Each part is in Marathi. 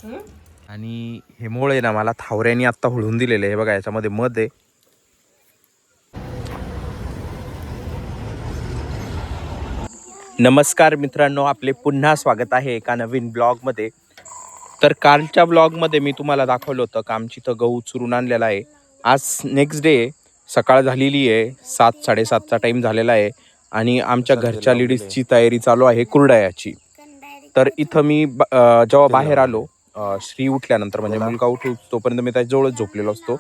आणि हे मोळ आहे ना मला थावऱ्याने आत्ता हुळून दिलेले आहे बघा, याच्यामध्ये मध आहे. नमस्कार मित्रांनो, आपले पुन्हा स्वागत आहे एका नवीन ब्लॉगमध्ये. तर कालच्या ब्लॉगमध्ये मी तुम्हाला दाखवलं होतं का आमची इथं गहू चुरून आणलेला आहे. आज नेक्स्ट डे, सकाळ झालेली आहे, 7-7:30चा टाईम झालेला आहे आणि आमच्या घरच्या लेडीजची तयारी चालू आहे कुरडयाची. तर इथं मी जेव्हा बाहेर आलो, श्री उठल्यानंतर म्हणजे मुलगा उठू तोपर्यंत मी त्याच्याजवळच झोपलेलो असतो.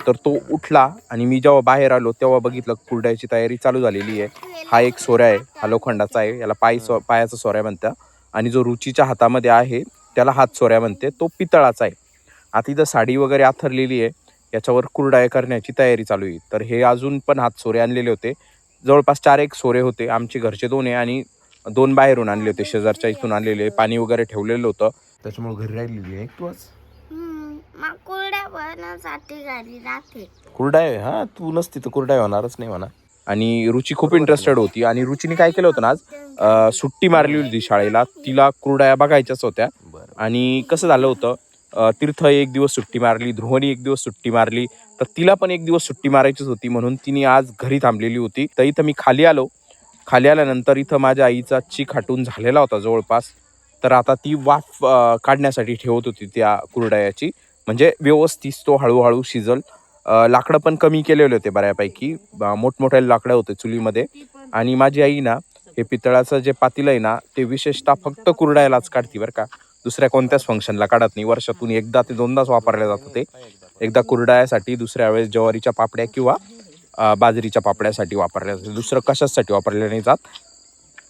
तर तो उठला आणि मी जेव्हा बाहेर आलो तेव्हा बघितलं कुरडयाची तयारी चालू झालेली आहे. हा एक सोऱ्या आहे, हा लोखंडाचा आहे, याला पायाचा सोऱ्या म्हणतात. आणि जो रुचीच्या हातामध्ये आहे त्याला हात सोऱ्या म्हणते, तो पितळाचा आहे. आता इथं साडी वगैरे आथरलेली आहे, याच्यावर कुरडया करण्याची तयारी चालू आहे. तर हे अजून पण हात सोरे आणलेले होते, जवळपास 4-1 सोरे होते. आमचे घरचे 2 आहे आणि 2 बाहेरून आणले होते, शेजारच्या इथून आणलेले. पाणी वगैरे ठेवलेलं होतं, त्याच्यामुळे घरी राहिलेली आहे. तू आज कुरड्या बनवण्यासाठी घरी राहते. कुरडया, हा तू नसती तर कुरडया होणारच नाही म्हणा. आणि रुची खूप इंटरेस्टेड होती आणि रुचीने काय केलं होतं ना, आज सुट्टी मारली होती शाळेला, तिला कुरडया बघायच्याच होत्या. आणि कसं झालं होतं, तीर्थ एक दिवस सुट्टी मारली, ध्रुवनी एक दिवस सुट्टी मारली, तर तिला पण एक दिवस सुट्टी मारायचीच होती म्हणून तिने आज घरी थांबलेली होती. तर इथं मी खाली आलो. खाली आल्यानंतर इथं माझ्या आईचा चीक हाटून झालेला होता जवळपास. तर आता ती वाफ काढण्यासाठी ठेवत होती त्या कुरडयाची, म्हणजे व्यवस्थित तो हळूहळू शिजल. लाकडं पण कमी केलेले होते बऱ्यापैकी, मोठमोठे लाकडं होते चुलीमध्ये. आणि माझी आई ना हे पितळाचं जे पातेलं आहे ना, ते विशेषतः फक्त कुरडयालाच काढते बरं का, दुसऱ्या कोणत्याच फंक्शनला काढत नाही. वर्षातून एकदा ते दोनदाच वापरलं जातं ते. एकदा कुरडयासाठी, दुसऱ्या वेळेस ज्वारीच्या पापड्या किंवा बाजरीच्या पापड्यासाठी वापरल्या जातात, दुसरं कशासाठी वापरले नाही जात.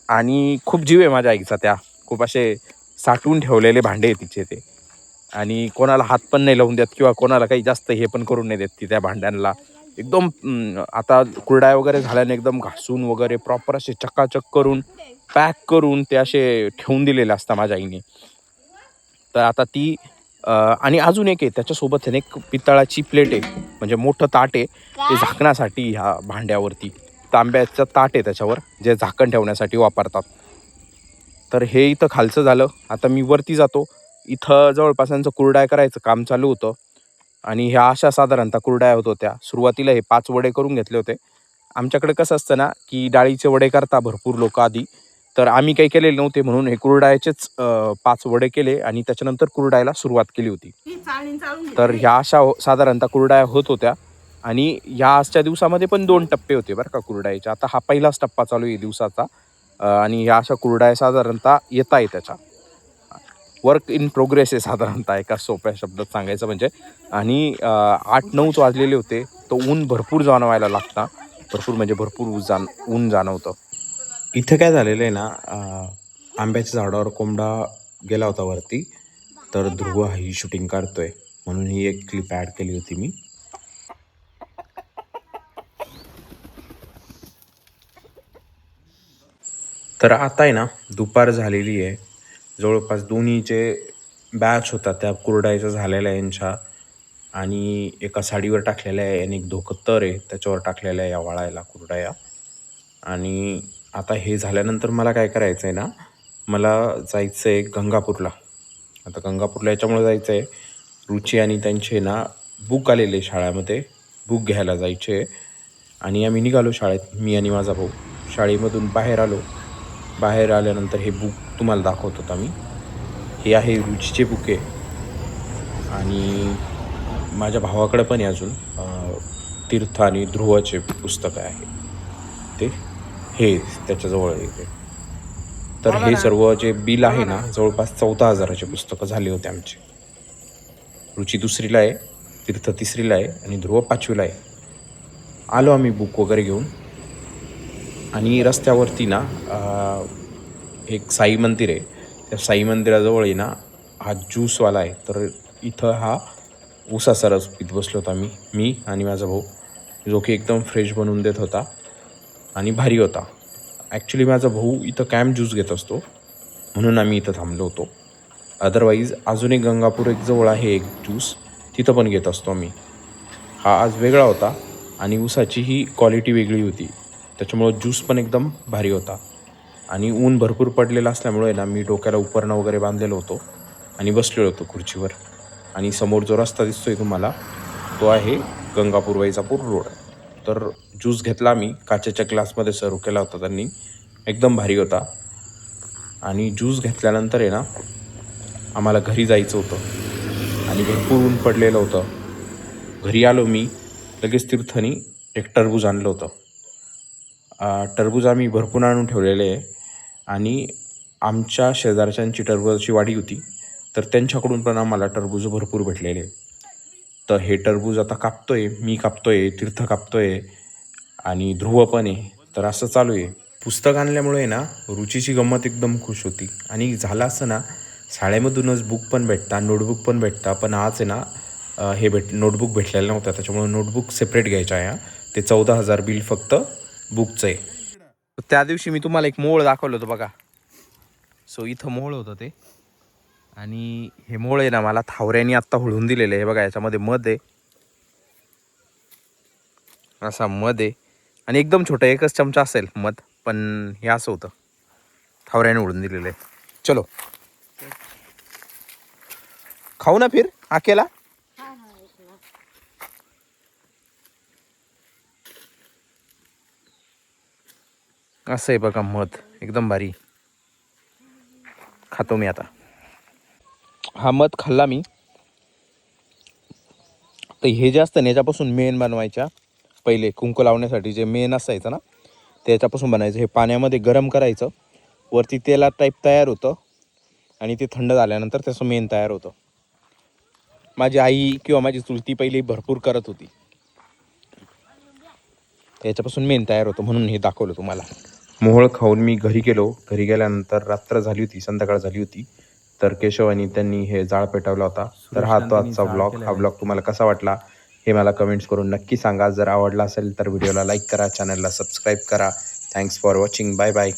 आणि खूप जीव आहे माझ्या आईचा त्या, खूप असे साठवून ठेवलेले भांडे आहे तिचे ते. आणि कोणाला हात पण नाही लावून देत किंवा कोणाला काही जास्त हे पण करून नाही देत ती त्या भांड्यांना. एकदम आता कुरडया वगैरे झाल्याने एकदम घासून वगैरे प्रॉपर असे चकाचक करून पॅक करून ते असे ठेवून दिलेले असतात माझ्या आईने. तर आता ती आणि अजून एक आहे त्याच्यासोबत आहे, एक पितळाची प्लेट आहे, म्हणजे मोठं ताट आहे ते झाकण्यासाठी. ह्या भांड्यावरती तांब्याचं ताट आहे त्याच्यावर, जे झाकण ठेवण्यासाठी वापरतात. तर हे इथं खालचं झालं. आता मी वरती जातो. इथं जवळपास यांचं कुरडया करायचं काम चालू होतं आणि ह्या अशा साधारणतः कुरडया होत होत्या. सुरुवातीला हे 5 वडे करून घेतले होते. आमच्याकडे कसं असतं ना, की डाळीचे वडे करता भरपूर लोक आधी, तर आम्ही काही केलेले नव्हते म्हणून हे कुरडयाचेच 5 वडे केले आणि त्याच्यानंतर कुरडयाला सुरुवात केली होती. तर ह्या अशा साधारणतः कुरडया होत होत्या. आणि ह्या आजच्या दिवसामध्ये पण 2 टप्पे होते बरं का कुरडयाचे. आता हा पहिलाच टप्पा चालू आहे दिवसाचा. आणि ह्या अशा कुरडया साधारणतः येत आहे त्याच्या. वर्क इन प्रोग्रेस आहे साधारणतः, एका सोप्या शब्दात सांगायचं म्हणजे. आणि 8-9 वाजलेले होते, तो ऊन भरपूर जाणवायला लागता, भरपूर म्हणजे भरपूर ऊन जाणवतं. इथं काय झालेलं आहे ना, आंब्याच्या झाडावर कोंबडा गेला होता वरती, तर ध्रुव ही शूटिंग काढतोय म्हणून ही एक क्लिप ॲड केली होती मी. तर आता आहे ना दुपार झालेली आहे, जवळपास दोन्ही जे बॅच होता त्या कुरडयाच्या झालेल्या आहे यांच्या. आणि एका साडीवर टाकलेल्या आहे आणि एक धोकतर आहे त्याच्यावर टाकलेल्या आहे या वाळायला कुरडया. आणि आता हे झाल्यानंतर मला काय करायचं आहे ना, मला जायचं आहे गंगापूरला. आता गंगापूरला याच्यामुळे जायचं आहे, रुची आणि त्यांचे ना बुक आलेले शाळेमध्ये, बुक घ्यायला जायचे. आणि आम्ही निघालो शाळेत, मी आणि माझा भाऊ. शाळेमधून बाहेर आलो. बाहेर आल्यानंतर हे बुक तुम्हाला दाखवतो आता मी. हे आहे रुचीचे बुक आहे आणि माझ्या भावाकडे पण आहे अजून तीर्थ आणि ध्रुवाचे पुस्तकं आहे ते, हे त्याच्याजवळ आहे. तर हे सर्व जे बिल आहे ना, जवळपास 14,000चे पुस्तकं झाले होते आमचे. रुची 2रीला आहे, तीर्थ 3रीला आहे आणि ध्रुव 5वीला आहे. आलो आम्ही बुक वगैरे घेऊन. आणि रस्त्यावरती ना एक साई मंदिर आहे, त्या साई मंदिराजवळ आहे ना हा ज्यूसवाला आहे. तर इथं हा ऊसाचा रस पीत बसलो होता मी आणि माझा भाऊ, जो की एकदम फ्रेश बनवून देत होता आणि भारी होता. ॲक्च्युली माझा भाऊ इथं कॅम्प ज्यूस घेत असतो म्हणून आम्ही इथं थांबलो होतो. अदरवाईज अजून एक गंगापूर एक जवळ आहे एक ज्यूस, तिथं पण घेत असतो आम्ही. हा आज वेगळा होता आणि ऊसाची ही क्वालिटी वेगळी होती, त्याच्यामुळं ज्यूस पण एकदम भारी होता. आणि ऊन भरपूर पडलेलं असल्यामुळे ना मी डोक्याला उपरणं वगैरे बांधलेलं होतो आणि बसलेलो होतो खुर्चीवर. आणि समोर जो रस्ता दिसतोय तुम्हाला तो आहे गंगापूर वैजापूर रोड. तर ज्यूस घेतला मी, काचेच्या ग्लासमध्ये सर्व केला होता त्यांनी, एकदम भारी होता. आणि ज्यूस घेतल्यानंतर आहे ना आम्हाला घरी जायचं होतं आणि भरपूर ऊन पडलेलं होतं. घरी आलो मी, लगेच तीर्थानी एक टरबूज आणलं होतं. टरबूज आम्ही भरपूर आणून ठेवलेले आहे आणि आमच्या शेजारच्यांची टरबूजाची वाडी होती, तर त्यांच्याकडून पण आम्हाला टरबूज भरपूर भेटलेले. तर हे टरबूज आता कापतोय मी, कापतोय तीर्थ, कापतोय आणि ध्रुव पण आहे. तर असं चालू आहे. पुस्तक आणल्यामुळे ना रुचीची गंमत एकदम खुश होती. आणि झालं असं ना, शाळेमधूनच बुक पण भेटता, नोटबुक पण भेटता, पण आज आहे ना नोटबुक भेटलेलं नव्हतं, त्याच्यामुळे नोटबुक सेपरेट घ्यायचं आहे. ते 14,000 बिल फक्त बुकचं आहे. त्या दिवशी मी तुम्हाला एक मोळ दाखवलं होतं बघा. सो इथं मोळ होतं ते, आणि हे मोळ आहे ना मला थावऱ्याने आत्ता हुळून दिलेलं आहे. बघा याच्यामध्ये मध आहे, असा मध आहे, आणि एकदम छोटं एकच चमचा असेल मध, पण हे असं होतं थावऱ्याने उडून दिलेलं आहे. चलो खाऊ ना फिर अकेला. असं आहे बघा मध, एकदम भारी. खातो मी आता. हा मध खाल्ला मी. तर हे जे असतं ना याच्यापासून मेण बनवायच्या पहिले, कुंकू लावण्यासाठी जे मेण असायचं ना त्याच्यापासून बनायचं. हे पाण्यामध्ये गरम करायचं, वरती तेला टाईप तयार होतं आणि ते थंड झाल्यानंतर त्याचं मेण तयार होतं. माझी आई किंवा माझी चुलती पहिली भरपूर करत होती. याच्यापासून मेण तयार होतं म्हणून हे दाखवलं तुम्हाला. मोहोळ खाऊन मी घरी गेलो. घरी गेल्यानंतर रात्र झाली होती, संध्याकाळ झाली होती. तर केशवानी त्यांनी हे जाळ पेटवला होता. तर हा तो आजचा ब्लॉग. हा ब्लॉग तुम्हाला कसा वाटला हे मला कमेंट्स करून नक्की सांगा. जर आवडला असेल तर व्हिडिओला लाईक करा, चॅनलला सबस्क्राईब करा. Thanks for watching. Bye bye.